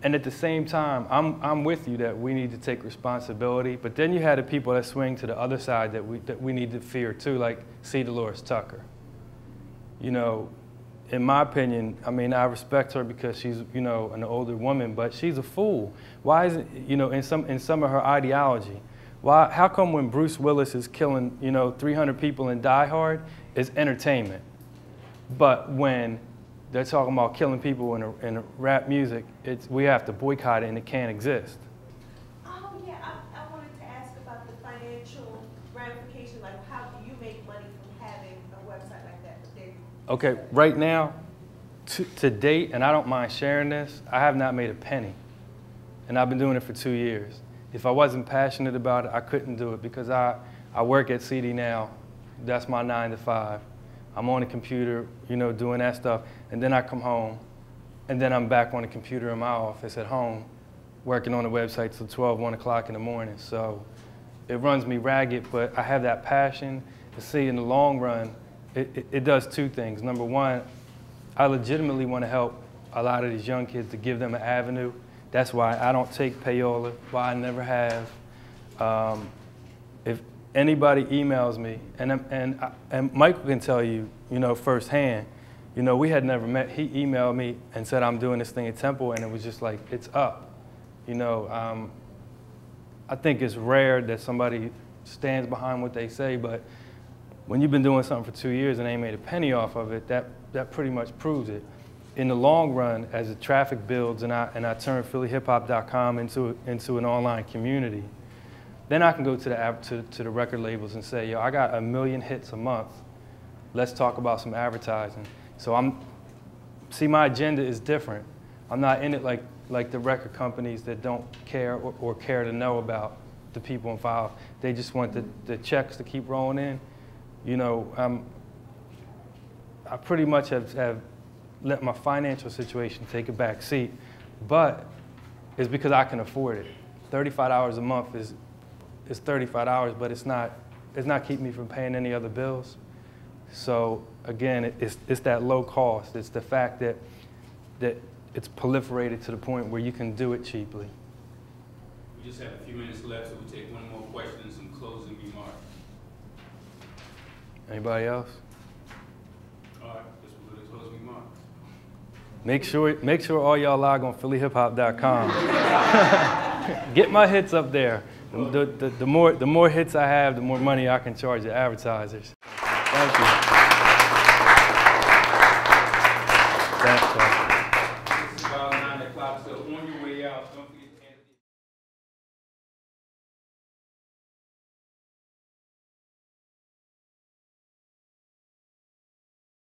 And at the same time, I'm with you that we need to take responsibility, but then you had the people that swing to the other side that we need to fear too, like Delores Tucker. You know, in my opinion, I mean, I respect her because she's, you know, an older woman, but she's a fool. Why is it, you know, in some of her ideology, how come when Bruce Willis is killing, you know, 300 people in Die Hard, it's entertainment, but when they're talking about killing people in rap music, we have to boycott it and it can't exist. Oh yeah, I wanted to ask about the financial ramification, like how do you make money from having a website like that? Okay, right now, to date, and I don't mind sharing this, I have not made a penny. And I've been doing it for 2 years. If I wasn't passionate about it, I couldn't do it because I work at CD Now. That's my 9 to 5. I'm on the computer, you know, doing that stuff, and then I come home, and then I'm back on the computer in my office at home, working on the website till 12, 1 o'clock in the morning. So it runs me ragged, but I have that passion to see in the long run, it does two things. Number one, I legitimately want to help a lot of these young kids to give them an avenue. That's why I don't take payola, why I never have. If anybody emails me, and Michael can tell you, you know, firsthand, you know, we had never met. He emailed me and said, I'm doing this thing at Temple, and it was just like, it's up. You know, I think it's rare that somebody stands behind what they say, but when you've been doing something for 2 years and ain't made a penny off of it, that pretty much proves it. In the long run, as the traffic builds and I turn PhillyHipHop.com into an online community, then I can go to the record labels and say, yo, I got 1 million hits a month. Let's talk about some advertising. So see, my agenda is different. I'm not in it like the record companies that don't care or care to know about the people involved. They just want the checks to keep rolling in. You know, I pretty much have let my financial situation take a back seat, but it's because I can afford it. $35 a month is $35, but it's not keeping me from paying any other bills. So again, it's that low cost. It's the fact that it's proliferated to the point where you can do it cheaply. We just have a few minutes left, so we'll take one more question and some closing remarks. Anybody else? All right, let's go to closing remarks. Make sure all y'all log on PhillyHipHop.com. Get my hits up there. The more hits I have, the more money I can charge the advertisers. Thank you.